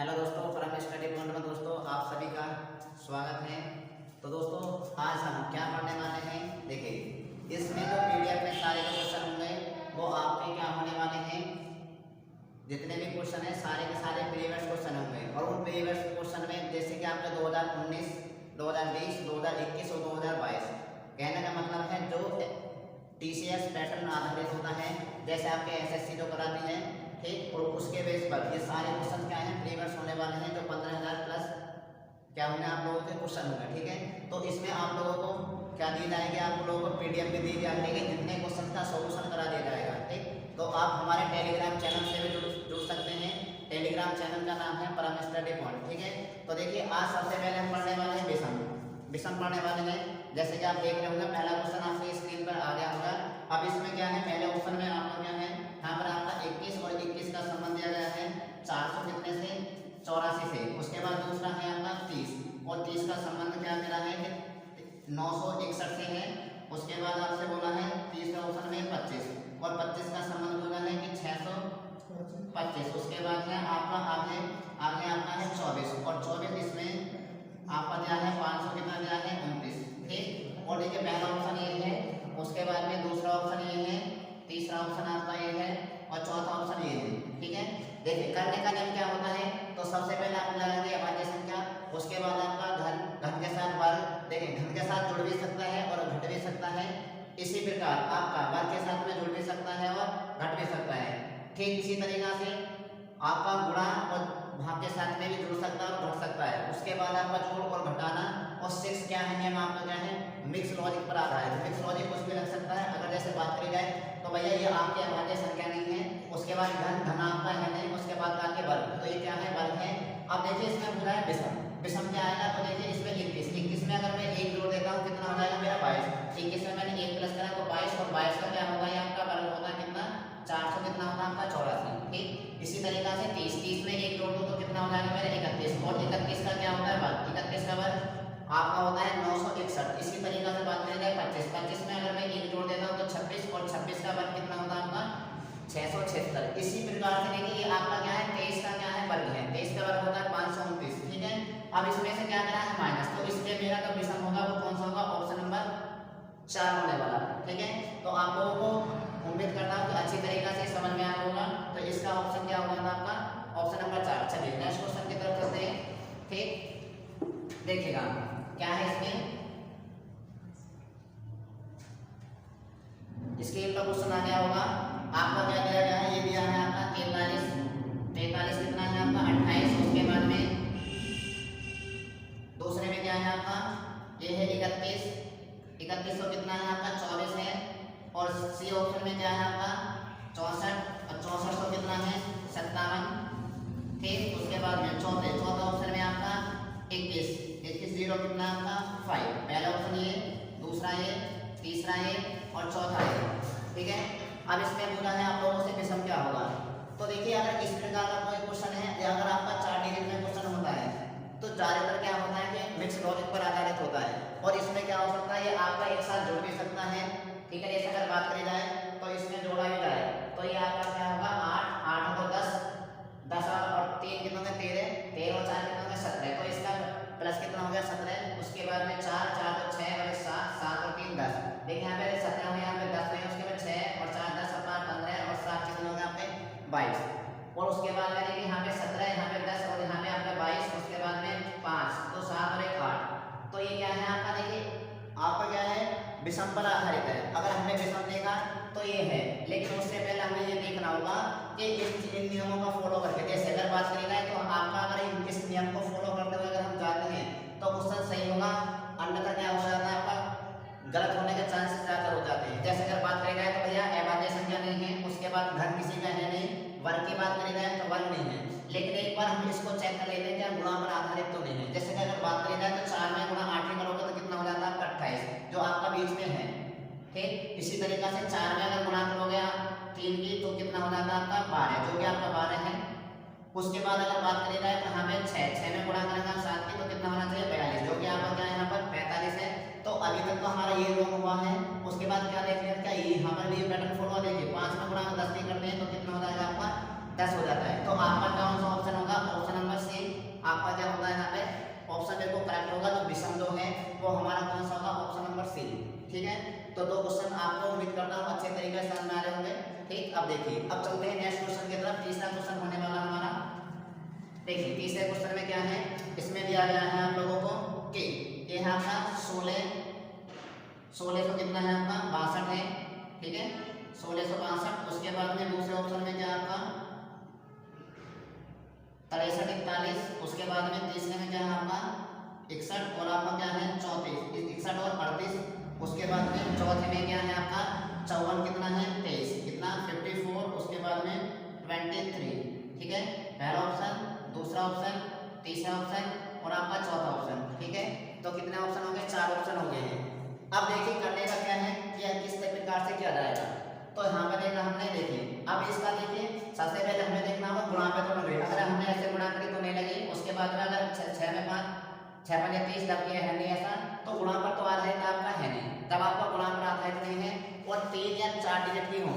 Hello दोस्तों, परम study point में दोस्तों आप सभी का स्वागत है। तो दोस्तों आज हम क्या पढ़ने वाले हैं, देखिए इसमें जो पीडीएफ में सारे जो क्वेश्चन होंगे वो आपके क्या होने वाले हैं। जितने भी क्वेश्चन हैं सारे के सारे प्रीवियस क्वेश्चन होंगे और उन प्रीवियस क्वेश्चन में जैसे कि आपके 2019, 2020, 2021 और 2022 कहने का मतलब है जो टीसीएस पैटर्न आधारित होता है, जैसे आपके एसएससी जो कराती है, ठीक, और उसके बेस पर ये सारे क्वेश्चन क्या हैं प्रीवियस होने वाले हैं, जो 15,000 प्लस क्या होंगे आप लोगों के क्वेश्चन होंगे। ठीक है, तो इसमें आप लोगों को क्या दी जाएगी, आप लोगों को पीडीएफ भी दी जाएगी जितने क्वेश्चन का सोल्यूशन करा दिया जाएगा। ठीक, तो आप हमारे टेलीग्राम चैनल से भी जुड़ सकते हैं। टेलीग्राम चैनल का नाम है परम स्टडी पॉइंट। ठीक है, तो देखिए आज सबसे पहले हम पढ़ने वाले हैं विषम पढ़ने वाले हैं। जैसे कि आप देख रहे होंगे पहला क्वेश्चन आपकी स्क्रीन पर आ गया होगा। अब इसमें क्या है, पहले ऑप्शन में आपका क्या है, यहाँ पर आपका 21 और 21 का संबंध दिया गया है 400 कितने से 84 से। उसके बाद दूसरा है आपका 30 और 30 का संबंध क्या मिला है 961 से है। उसके बाद आपसे बोला है तीसरा ऑप्शन में 25 और 25 का संबंध बोला है कि 625। उसके बाद है आपका आगे आपका है 24 और 24 इसमें आपका दिया है 500 कितना दिया है 29। ठीक, और देखिए पहला ऑप्शन ये है, उसके बाद में दूसरा ऑप्शन ये है, तीसरा ऑप्शन आपका ये है और चौथा ऑप्शन ये है। ठीक है, देखिए करने का नियम क्या होता है, तो सबसे पहले आप लगाएंगे अभाज्य संख्या, उसके बाद आपका घन के साथ वर्ग। देखिए घन के साथ जुड़ भी सकता है और घट भी सकता है, इसी प्रकार आपका वर्ग के साथ में जुड़ भी सकता है और घट भी सकता है। ठीक इसी तरीका से आपका गुणा और भाग के साथ में भी जुड़ सकता है और घट सकता है। उसके बाद आपका जोड़ और घटाना और 6 क्या है नियम आपका क्या है, मिक्स लॉजिक पर आधारित है। मिक्स लॉजिक कुछ भी लग सकता है। अगर जैसे बात करी जाए तो भैया ये आपके अभाज्य संख्या नहीं है, उसके बाद घन आपका है नहीं, उसके बाद आपके वर्ग, तो ये क्या है वर्ग है। अब देखिए इसमें पूरा है विषम क्या आएगा, तो देखिए इसमें 21 में अगर मैं 1 जोड़ देता हूँ कितना हो जाएगा मेरा 22। 21 में मैंने 1 प्लस करा तो 22 और 22 का क्या होगा, ये आपका वर्ग होगा कितना 400 कितना होगा आपका 84। ठीक, इसी तरीका से 30 में 1 जोड़ दो तो कितना हो जाएगा मेरा 31 और 31 का क्या होता है वर्ग, 31 का वर्ग आपका होता है 961। इसी तरीका से बात करें 25 में अगर मैं 1 जोड़ देता हूँ तो 26 और 26 का वर्ग कितना होता है आपका 676। इसी प्रकार से देखिए ये आपका क्या है 23 का क्या है वर्ग है, 23 का वर्ग होता है 529। ठीक है, अब इसमें से क्या करा है माइनस, तो इसलिए मेरा जो विषम होगा वो कौन सा होगा, ऑप्शन नंबर 4 होने वाला। ठीक है, तो आप लोगों को उम्मीद करता हूँ कि अच्छी तरीका से समझ में आया होगा। तो इसका ऑप्शन क्या होगा आपका ऑप्शन नंबर 4। चलिए नेक्स्ट क्वेश्चन की तरफ चलते हैं। ठीक, देखिएगा क्या है इसमें, स्केल का क्वेश्चन आ गया होगा। आपका क्या दिया गया है, ये दिया है आपका 43 कितना है आपका 28। उसके बाद में दूसरे में क्या है आपका ये है 31 तो कितना है आपका 24 है। और सी ऑप्शन में क्या है आपका 64 और 64 तो कितना है 57। ठीक, उसके बाद में चौथा ऑप्शन में आपका 21 जीरो कितना आपका 5। पहला ऑप्शन ये, दूसरा ये, तीसरा ये और चौथा ये। ठीक है, अब इसमें पूछा है आप लोगों से विषम क्या होगा। तो देखिए अगर इस प्रकार का कोई क्वेश्चन है या अगर आपका 4 डिजिट में क्वेश्चन होता है तो ज्यादातर क्या होता है कि मिक्स लॉजिक पर आधारित होता है। और इसमें क्या हो सकता है, ये आपका एक साथ जुड़ भी सकता है। ठीक है, जैसे अगर बात करी जाए तो इसमें जोड़ा भी जाए तो ये आपका क्या होगा 8 और 10 और 3 कितना होगा 13 और 4 कितना होगा 17। तो इसका प्लस कितना हो गया 17। उसके बाद में 4 तो 6 और 7 और 3 10। देखिए यहाँ पे 17 हो, यहाँ पे 10 नहीं, उसके बाद 6 और 4 10 और 5 15 और 7 कितना हो गया आपके 22। और उसके बाद में देखिए यहाँ पे 17, यहाँ पे 10 और यहाँ पे आपका 22। उसके बाद में 5 तो 7 और 1 8। तो ये क्या है आपका, देखिए आपका क्या है विषम पर आधारित है। अगर हमने विषम देखा तो ये है, लेकिन उससे पहले हमें ये देखना होगा कि इन नियमों का फॉलो करके, जैसे अगर बात करी जाए तो आपका अगर इस नियम को फॉलो करते हुए अगर हम जाते हैं तो क्वेश्चन सही होगा, अन्यथा क्या हो जाता है आपका गलत होने के चांसेस ज्यादा हो जाते हैं। जैसे अगर बात करी जाए तो भैया अभाज्य संख्या नहीं है, उसके बाद घन किसी का है नहीं, वर्ग की बात करी जाए तो वर्ग नहीं है। लेकिन एक बार हम इसको चेक कर लेते हैं क्या गुणा पर आधारित तो नहीं है। जैसे कि अगर बात करी जाए तो 4 में गुणा 8 में करोगे तो कितना हो जाता है आपका 28, जो आपका बीच में है। ठीक, इसी तरीका से 4 में अगर गुणा करोगे 3 की तो कितना हो जाता है आपका 12, जो कि आपका 12 है। उसके बाद अगर बात करी जाए तो हमें 6 में गुणा करेंगे 7 की तो कितना होना चाहिए 42, जो कि आपका क्या है यहाँ पर 45 है। तो अभी तक तो हमारा ये रॉन्ग हुआ है। उसके बाद क्या देख लिया, क्या यहाँ पर भी पैटर्न फॉलो, देखिए 5 में गुणा 10 नहीं करते हैं तो कितना हो जाएगा आपका 10 हो जाता है। तो आपका कौन सा ऑप्शन होगा? ऑप्शन नंबर सी आपका क्या होगा यहाँ पे? ऑप्शन बिल्कुल करेक्ट होगा। जो विषम जो है वो हमारा कौन सा होगा? Option number C. ठीक है, तो दो क्वेश्चन आपको उम्मीद करता हूँ अच्छे तरीके से समझ में आ रहे होंगे। ठीक, अब देखिए, अब चलते हैं नेक्स्ट क्वेश्चन की तरफ। तीसरा क्वेश्चन होने वाला हमारा, देखिए तीसरे क्वेश्चन में क्या है, इसमें दिया गया है आप लोगों को कि ये है आपका 1600 कितना है आपका? 62 है। ठीक है, 1662। उसके बाद में दूसरे ऑप्शन में क्या आपका? 63 41। उसके बाद में तीसरे में क्या है आपका? 61 और आपका क्या है? 34। 61 और 38। उसके बाद में चौथे में क्या है आपका? 54 कितना है? 23 कितना? 54। उसके बाद में 23। ठीक है, पहला ऑप्शन, दूसरा ऑप्शन, तीसरा ऑप्शन और आपका चौथा ऑप्शन। ठीक है, तो कितने ऑप्शन हो गए? 4 ऑप्शन हो गए हैं। अब देखिए करने का क्या है कि यह किस प्रकार से किया जाएगा। तो यहाँ पे देखा हमने, देखिए अब इसका देखिए सबसे पहले हमें देखना होगा गुणा पे तो लगे। अगर हमने ऐसे गुणा करी तो नहीं लगी। उसके बाद में अगर 6 में 5 6 5 30 लग गया है, नहीं ऐसा, तो गुणा पर तो आधारित आपका है नहीं। जब आपका गुणा पर आधारित नहीं है और 3 या 4 डिजिट की हो,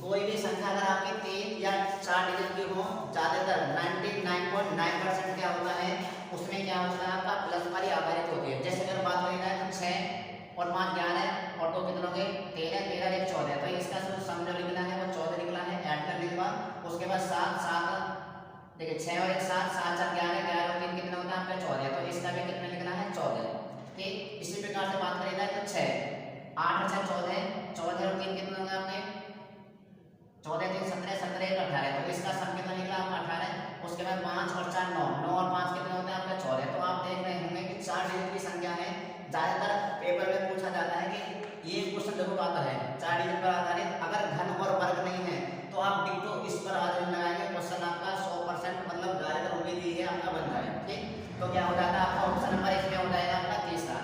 कोई भी संख्या अगर आपकी 3 या 4 डिजिट की हो, ज्यादातर 99.9% क्या होता है उसमें क्या होता है आपका प्लस पर ही आधारित होती है। जैसे अगर बात करें तो 6 और 5 11 और 2 कितने हो गए? 13 13 1 14। तो इसका जो सम जो निकला है वो 14 निकला है। ऐड कर लीजिए बाद। उसके बाद 7 7, देखिए 6 और 1 7 7 4 11 11 और 3 कितना होता है आपका? 14। तो इसका भी कितना निकला है? 14। ठीक, इसी प्रकार से बात करी जाए तो 6 8 और 6 14 14 और 3 कितना होगा आपने? 14 3 17 17 1 18। तो इसका सम कितना निकला आपका? 18। उसके बाद 5 और 4 9 9 और 5 कितने होते हैं आपका? 14। तो आप देख रहे होंगे कि 4 डिजिट की संख्या है। ज्यादातर पेपर में पूछा जाता है कि ये क्वेश्चन जरूर आता है 4 डिजिट पर आधारित। अगर घन और वर्ग नहीं है तो आप डिक्टो इस पर आधारित लगाएंगे, क्वेश्चन आपका 100% मतलब ज्यादातर उम्मीद ही है आपका बन जाए। ठीक, तो क्या हो जाता है आपका? ऑप्शन नंबर 1 में हो जाएगा आपका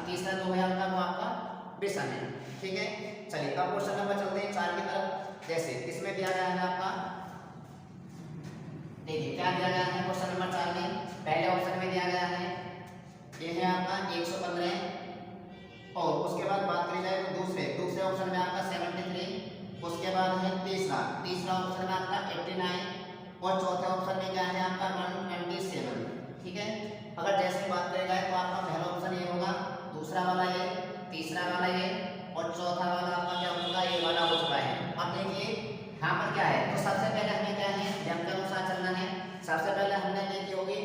तीसरा जो है आपका वो आपका विषम है। ठीक है, चलिए अब क्वेश्चन नंबर चलते हैं 4 की तरफ। जैसे इसमें दिया गया है आपका, देखिए क्या दिया गया है क्वेश्चन नंबर 4 में। पहले ऑप्शन में दिया गया है ये है आपका 115 और उसके बाद बात करी जाए तो दूसरे ऑप्शन में आपका 73। उसके बाद है तीसरा ऑप्शन में आपका 89 और चौथे ऑप्शन में क्या है आपका 127। ठीक है, अगर जैसे बात करी जाए तो आपका पहला ऑप्शन ये होगा, दूसरा वाला ये, तीसरा वाला ये और चौथा वाला आपका क्या होगा? ये वाला हो चुका है। अब देखिए यहाँ पर क्या है, तो सबसे पहले हमें क्या है नियम के अनुसार चलना है। सबसे पहले हमने देखी होगी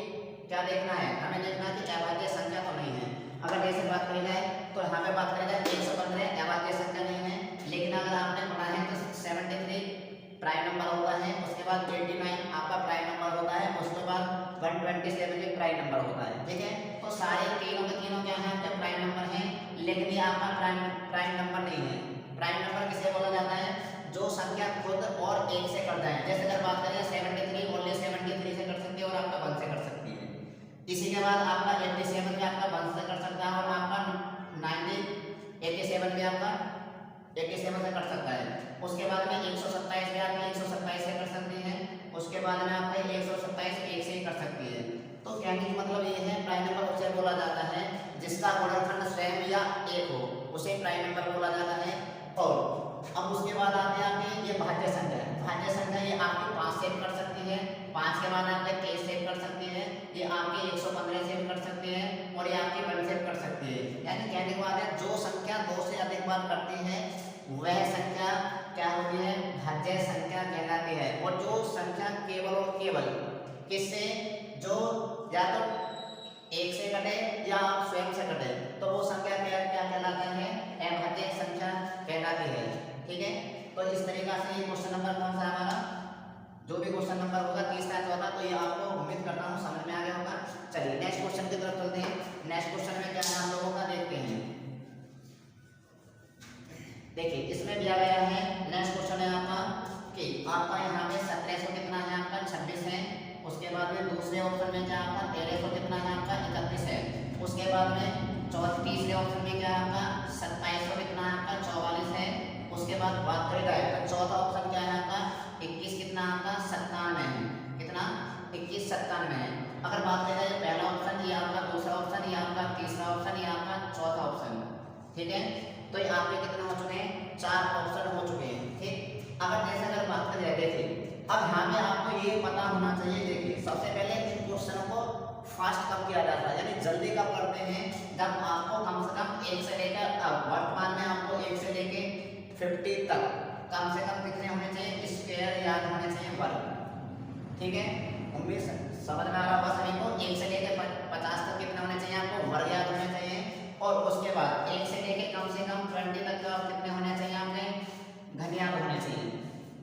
क्या देखना है, हमें देखना है कि अभाज्य संख्या तो नहीं है। अगर जैसे बात करी जाए तो यहाँ पे बात करी जाए 115 अभाज्य संख्या नहीं है, लेकिन अगर आपने पढ़ा है तो 73 प्राइम नंबर होता है। उसके बाद 89 आपका प्राइम नंबर होता है। उसके बाद 127 भी प्राइम नंबर होता है। ठीक है, तो सारे तीनों के तीनों क्या है आपके प्राइम नंबर हैं, लेकिन ये आपका प्राइम नंबर नहीं है। प्राइम नंबर किसे बोला जाता है? जो संख्या खुद और 1 से कट जाए। जैसे अगर बात करें 73 ओनली 73 से कट सकती है और आपका 1 से कट सकती है। इसी के बाद आपका 87 भी आपका 1 से कट सकता है और आपका 87 भी आपका 87 से कट सकता है। उसके बाद में 127 भी आपकी 127 से कट सकती है। उसके बाद में आपका 127 1 से ही कट सकती है। तो कहने का मतलब ये है प्राइम नंबर उसे बोला जाता है जिसका गुणनखंड स्वयं या 1 हो, उसे प्राइम नंबर बोला जाता है। और अब उसके बाद आते हैं ये भाज्य संख्या है। भाज्य संख्या ये आपकी 5 से कट सकती है, 5 के बाद आपके 23 से कट सकती है, ये आपकी 115 से कट सकती है और ये आपकी 1 से कट सकती है। यानी कहने का मतलब जो संख्या 2 से अधिक बार कटती है वह संख्या क्या होती है? भाज्य संख्या कहलाती है। और जो संख्या केवल और केवल किससे, जो या तो 1 से कटे या आप स्वयं से कटे, तो वो संख्या क्या कहलाती है? अभाज्य संख्या कहलाती है। ठीक है, तो इस तरीका से ये क्वेश्चन नंबर कौन सा हमारा, जो भी क्वेश्चन नंबर होगा 30 का 14, तो ये आपको उम्मीद करता हूँ समझ में आ गया होगा। चलिए नेक्स्ट क्वेश्चन की तरफ चलते हैं। नेक्स्ट क्वेश्चन में क्या है हम लोगों का देखते हैं। देखिए इसमें दिया गया है, नेक्स्ट क्वेश्चन है आपका कि आपका यहाँ पे 1700 कितना है आपका 26 है। उसके बाद में दूसरे ऑप्शन में क्या आपका 1300 कितना है आपका 31 है। उसके बाद में तीसरे ऑप्शन में क्या है आपका 2700 कितना है आपका 44 है। उसके बाद बात करें जाए तो चौथा ऑप्शन क्या है आपका 21 कितना आपका 97 है। कितना? 21 97 है। अगर बात करें जाए पहला ऑप्शन, ये आपका दूसरा ऑप्शन, ये आपका तीसरा ऑप्शन, ये आपका चौथा ऑप्शन। ठीक है, तो ये आपके कितने हो चुके हैं? 4 ऑप्शन हो चुके हैं। ठीक, अगर जैसे अगर बात करें देखिए अब यहाँ पे आपको ये पता होना चाहिए। देखिए सबसे पहले इन क्वेश्चनों को फास्ट कब किया जाता है, यानी जल्दी कब करते हैं, जब आपको कम से कम 1 से लेकर वर्तमान में आपको 1 से लेकर 50 तक कम से कम कितने होने चाहिए, स्क्वायर याद होने चाहिए, वर्ग। ठीक है, उम्मीद समझ में आ रहा होगा सभी को। 1 से लेकर 50 तक कितने होने चाहिए, आपको वर्ग याद होने चाहिए। और उसके बाद 1 से लेकर कम से कम 20 तक का कितने होने चाहिए, आपके घन याद होने चाहिए।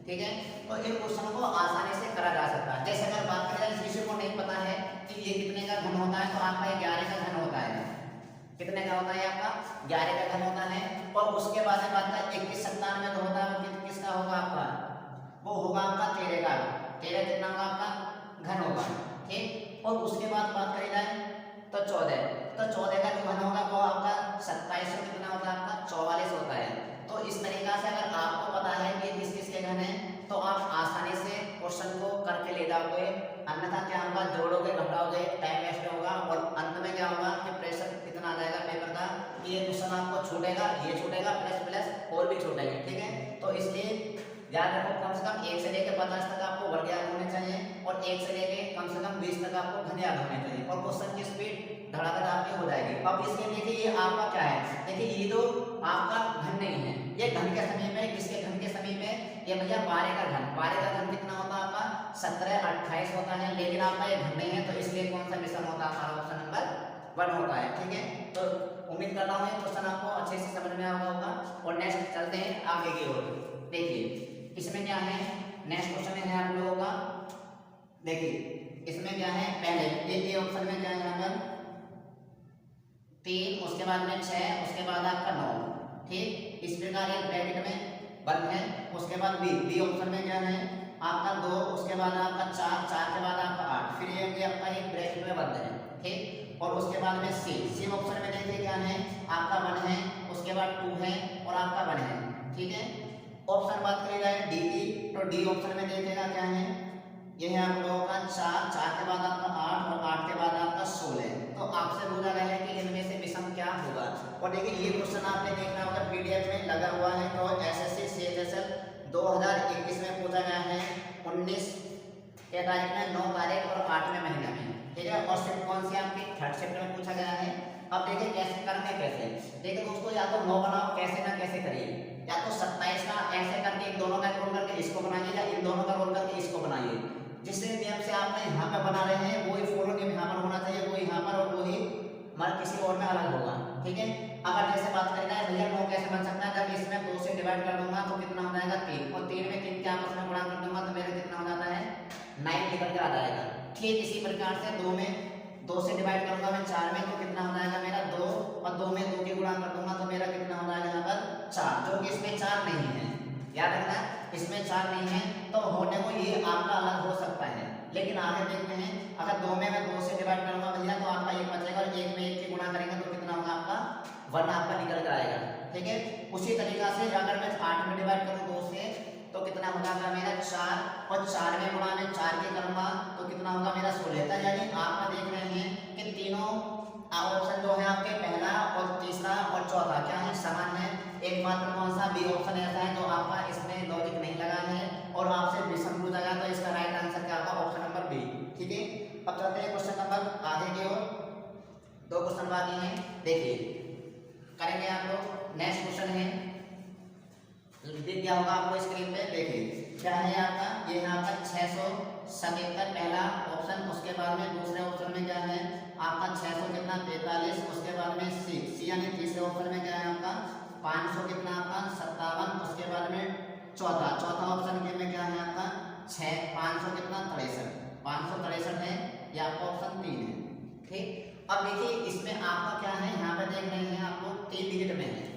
ठीक है, तो इन क्वेश्चनों को आसानी से करा जा सकता है। जैसे अगर बात करें किसी को नहीं पता है कि ये कितने का घन होता है, तो आपका 11 का घन होता है। कितने का होता है, आपका 11 का घन होता है। और उसके बाद में बात करें 21 97 तो होता है, वो किसका होगा, आपका वो होगा आपका 13 का। 13 कितना होगा, आपका घन होगा। ठीक, और उसके बाद बात करी जाए तो 14, तो 14 का जो घन होगा वो आपका 27 कितना होता है, आपका 44 होता है। तो इस तरीका से अगर आपको पता है कि किस किस के घन है, तो आप आसानी से क्वेश्चन को करके ले जाओगे। अन्यथा क्या होगा, जोड़ोगे घटाओगे, टाइम वेस्ट होगा, और अंत में क्या होगा कि प्रेशर कितना आ जाएगा पेपर का, कि ये क्वेश्चन आपको छूटेगा, ये छूटेगा, प्लस प्लस और भी छूटेंगे। ठीक है, तो इसलिए याद रखो कम से कम 1 से लेकर 50 तक आपको वर्ग याद होने चाहिए, और 1 से लेकर कम से कम 20 तक आपको घन याद होने चाहिए, और क्वेश्चन की स्पीड धड़ाधड़ आपकी हो जाएगी। अब इसके देखिए ये आपका क्या है, देखिए ये तो आपका घन नहीं है, ये घन के समीप है। किसके घन के समीप है, ये भैया 12 का घन। 12 का घन कितना होता है, आपका 17 28 होता है, लेकिन आपका ये घन नहीं है, तो इसलिए कौन सा विषम होता है, हमारा ऑप्शन नंबर 1 होता है। ठीक है, तो उम्मीद करता हूँ ये क्वेश्चन आपको अच्छे से समझ में आया होगा। और नेक्स्ट चलते हैं आगे की ओर। देखिए इसमें क्या है, नेक्स्ट क्वेश्चन है आप लोगों का। देखिए इसमें क्या है, पहले ये ऑप्शन में क्या है, यहाँ पर 3, उसके बाद में 6, उसके बाद आपका 9। ठीक, इस प्रकार एक ब्रैकेट में बंद है। उसके बाद बी ऑप्शन में क्या है, आपका 2, उसके बाद आपका 4, 4 के बाद आपका 8, फिर ये आपका एक ब्रैकेट में बंद है। ठीक, और उसके बाद में सी ऑप्शन में देखिए क्या है, आपका 1 है, उसके बाद 2 है, और आपका 1 है। ठीक है, ऑप्शन बात करी जाए डी की, तो डी ऑप्शन में देखिएगा क्या है, ये है आप लोगों का 4, 4 के बाद आपका 8, और 8 के बाद आपका 16। तो आपसे पूछा गया है कि इनमें से विषम क्या होगा। और देखिए ये क्वेश्चन आपने देखना होगा पीडीएफ में लगा हुआ है, तो एसएससी सीएचएसएल 2021 में पूछा गया है 19 के तारीख में, 9 तारीख और 8वें महीने में। ठीक है, और शिफ्ट कौन सी आपकी 3rd शिफ्ट में पूछा गया है। अब देखिए कैसे करने, कैसे देखिए दोस्तों, या तो 9 बनाओ, कैसे ना कैसे करिए, या तो 27 का ऐसे करके इन दोनों का रोल करके इसको बनाइए, या इन दोनों का रोल करके इसको बनाइए। जिस नियम से आपने यहाँ पे बना रहे हैं वही फॉलो नियम यहाँ पर होना चाहिए, वो यहाँ पर, और वही हमारा किसी और में अलग होगा। ठीक है, अगर जैसे बात करें जाए भैया 9 कैसे बन सकता है, जब इसमें 2 से डिवाइड कर दूंगा तो कितना हो जाएगा 3, और 3 में 3 के आपस में गुणा कर दूंगा तो मेरा कितना हो जाता है 9 निकल कर आ जाएगा। ठीक इसी प्रकार से 2 में 2 से डिवाइड करूंगा मैं 4 में, तो कितना हो जाएगा मेरा 2, और 2 में 2 के गुणा कर दूंगा तो मेरा कितना हो जाएगा यहाँ पर 4, जो कि इसमें 4 नहीं है। याद रखना इसमें 4 नहीं है, तो होने को ये आपका अलग हो सकता है। लेकिन आगे देखते हैं, अगर 2 में मैं 2 से डिवाइड करूंगा भैया तो आपका 1 बचेगा, और 1 में 1 के गुणा करेंगे तो कितना होगा आपका 1 आपका निकल कर आएगा। ठीक है, उसी तरीका से अगर मैं 8 में डिवाइड करूं 2 से तो कितना हो जाएगा मेरा 4, और 4 में गुणा में 4 के करूंगा तो कितना होगा मेरा 16। यानी आप देख रहे हैं कि तीनों ऑप्शन जो है आपके पहला और तीसरा और चौथा क्या है, समान है। एकमात्र कौन सा बी ऑप्शन ऐसा है जो आपका इसमें लॉजिक नहीं लगा है, और आपसे विषम पूछा गया, तो इसका राइट आंसर क्या होगा, ऑप्शन नंबर बी। ठीक है, अब चलते हैं क्वेश्चन नंबर आगे की ओर। 2 क्वेश्चन बाकी हैं, देखिए करेंगे आप लोग। नेक्स्ट क्वेश्चन है, दिख गया होगा आपको स्क्रीन पे, देखिए क्या है आपका, ये है आपका 677 पहला ऑप्शन। उसके बाद में दूसरे ऑप्शन में क्या है आपका 600 कितना 43, उसके बाद में सी यानी तीसरे ऑप्शन में क्या है आपका 500 कितना आपका 57, उसके बाद में चौथा ऑप्शन के में क्या है आपका 500 कितना 63, 563 है, ये आपका ऑप्शन 3 है। ठीक, अब देखिए इसमें आपका क्या है, यहाँ पे देख रहे हैं आप लोग 3 डिजिट में है।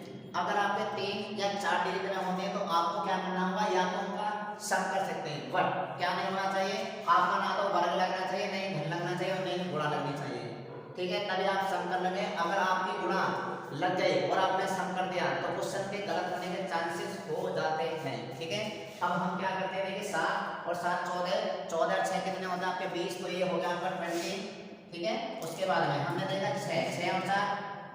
अगर आपके 3 या 4 डिजिट में होते हैं तो आपको क्या करना होगा, या तो उनका सम कर सकते हैं, बट क्या नहीं होना चाहिए, आपका ना तो वर्ग लगना चाहिए, नहीं घन लगना चाहिए, और नहीं गुणा लगनी चाहिए। ठीक है, तभी आप सम कर लेंगे। अगर आपकी गुणा लग गई और आपने सम कर दिया तो क्वेश्चन के गलत होने के चांसेस हो जाते हैं। ठीक है, अब हम क्या करते हैं, देखिए 7 और 7 14, 14 और 6 कितने होता है आपके 20, तो ये हो गया आपका 20। ठीक है, उसके बाद में हमने देखा 6 और 4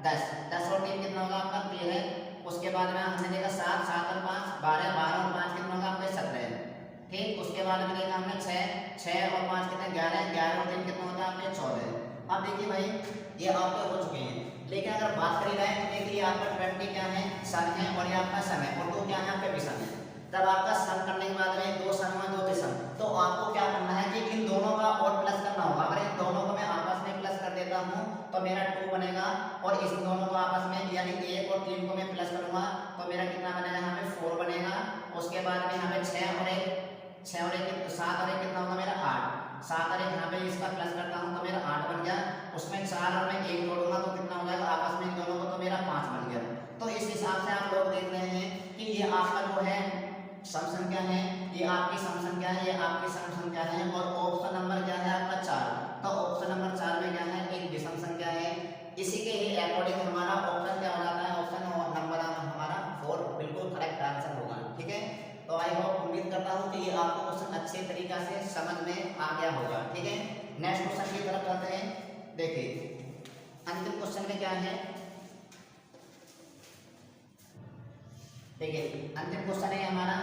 10, 10 और 3 कितना होगा आपका 13। उसके बाद में हमने देखा 7, 7 और 5 12, 12 और 5 कितना होगा आपका 17। ठीक, उसके बाद में देखा हमने 6 अब देखिए भाई ये आपके हो चुके हैं, लेकिन अगर बात करी जाए तो देखिए आपका 20 क्या है सन है और ये आपका सम है और 2 क्या है आपका विषम है। तब आपका सम करने के बाद में 2 सम और 2 विषम, तो आपको क्या करना है कि इन दोनों का और प्लस करना होगा। अगर इन दोनों को मैं आपस में प्लस कर देता हूँ तो मेरा 2 बनेगा और इस दोनों को आपस में यानी 1 और 3 को मैं प्लस करूंगा तो मेरा कितना बनेगा यहाँ पे 4 बनेगा। उसके बाद में यहाँ पे 6 और 1 7 और 1 कितना होगा मेरा 8, 7 और 1 यहाँ पे इसका प्लस करता हूँ तो मेरा 8 बन गया। उसमें 4 और मैं 1 जोड़ूंगा तो कितना हो जाएगा आपस में इन दोनों को तो मेरा 5 बन गया। तो इस हिसाब से आप लोग देख रहे हैं कि ये आपका जो है सम संख्या है, ये आपकी सम संख्या है, ये आपकी सम संख्या है और ऑप्शन नंबर क्या है आपका 4। तो ऑप्शन नंबर 4 में क्या है एक विषम संख्या है। इसी के ही अकॉर्डिंग हमारा ऑप्शन क्या हो जाता है, ऑप्शन नंबर हमारा 4 बिल्कुल करेक्ट आंसर होगा। ठीक है, तो आई होप उम्मीद करता हूँ कि ये आपको क्वेश्चन अच्छे तरीका से समझ में आ गया होगा। ठीक है, नेक्स्ट क्वेश्चन की तरफ चलते हैं। देखिए अंतिम क्वेश्चन में क्या है, देखिए अंतिम क्वेश्चन है हमारा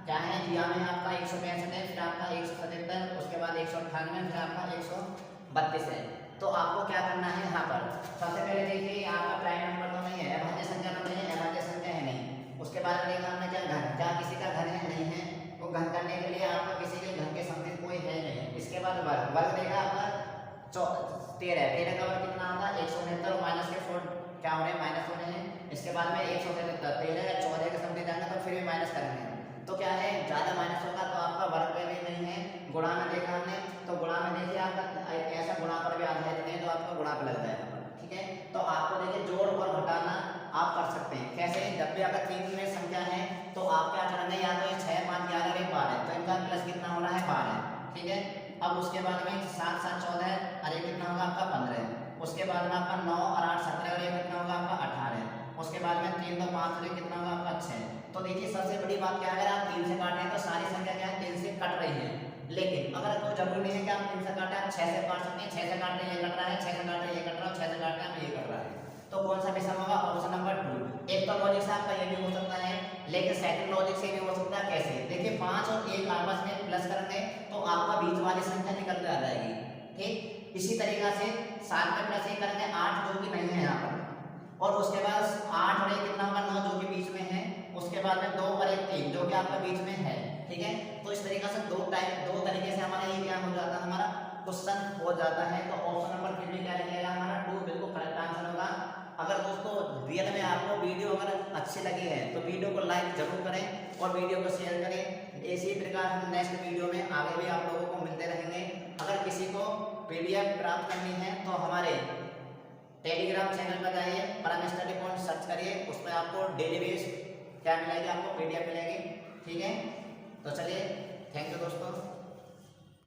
क्या है, दिया में आपका 165 है, फिर आपका 177, उसके बाद 198, फिर आपका 132 है। तो आपको क्या करना है यहाँ पर, सबसे पहले देखिए आपका प्राइम नंबर तो नहीं है, अभाज्य संख्या तो नहीं है, अभाज्य संख्या है नहीं। उसके बाद देखा हमने क्या घर, क्या किसी का घर है नहीं है, तो घर करने के लिए आपका किसी के घर के समथिंग कोई है नहीं। इसके बाद वर्ग, वर्ग देखा आपका 13 का वर्ग कितना होगा 169 और माइनस के 4 क्या हो रहे हैं माइनस हो रहे हैं। इसके बाद में 177 13 या 14 के समथिंग जाएंगे तो फिर भी माइनस करेंगे तो क्या है ज्यादा माइनस होगा तो आपका वर्ग में भी नहीं है। गुणा में देखा हमने तो गुणा में देखिए आपका ऐसा गुणा पर भी आधारित नहीं है तो आपका गुणा पे लग जाएगा। ठीक है, तो आपको देखिए जोड़ और घटाना आप कर सकते हैं कैसे, जब भी अगर 3 में संख्या है तो आप क्या करेंगे या तो 6 5 11 और 12 तो इनका प्लस कितना हो रहा है 12। ठीक है, अब उसके बाद में 7 7 14 और ये कितना होगा आपका 15। उसके बाद में आपका 9 और 8 17 और ये कितना होगा आपका 18। उसके बाद में 3 2 5 और ये कितना होगा आपका 6। तो देखिए सबसे बड़ी बात क्या है, अगर आप 3 से काटे हैं तो सारी संख्या क्या है 3 से कट रही है। लेकिन अगर कोई जरूरी नहीं है कि आप 3 से काटे, आप 6 से काट सकते हैं। 6 से काट रहे ये कट रहा है, 6 से काट रहे ये कट रहा है, 6 से काट रहे ये कट रहा है। तो कौन सा विषम होगा, ऑप्शन नंबर 2। एक तो लॉजिक से आपका ये भी हो सकता है, लेकिन सेकंड लॉजिक से भी हो सकता है। कैसे, देखिए 5 और 1 आपस में प्लस करेंगे तो आपका बीच वाली संख्या निकल के आ जाएगी। ठीक, इसी तरीका से 7 में प्लस 1 करेंगे 8 जो कि नहीं है यहाँ पर, और उसके बाद 8 और 1 कितना होगा 9 जो कि बीच में है। उसके बाद में 2 और 1 3 जो कि आपका बीच में है। ठीक है, तो इस तरीके से दो तरीके से हमारा ये क्या हो जाता है, हमारा क्वेश्चन हो जाता है। तो ऑप्शन नंबर 3 में क्या लिखेगा हमारा 2 बिल्कुल करेक्ट आंसर होगा। अगर दोस्तों रियल में आपको वीडियो अगर अच्छी लगी है तो वीडियो को लाइक जरूर करें और वीडियो को शेयर करें। इसी प्रकार हम नेक्स्ट वीडियो में आगे भी आप लोगों को मिलते रहेंगे। अगर किसी को PDF प्राप्त करनी है तो हमारे टेलीग्राम चैनल पर जाइए, परम स्टडी पॉइंट सर्च करिए, उस पर आपको डेली बेस क्या मिलेगी, आपको PDF मिलेगी। ठीक है, तो चलिए थैंक यू दोस्तों।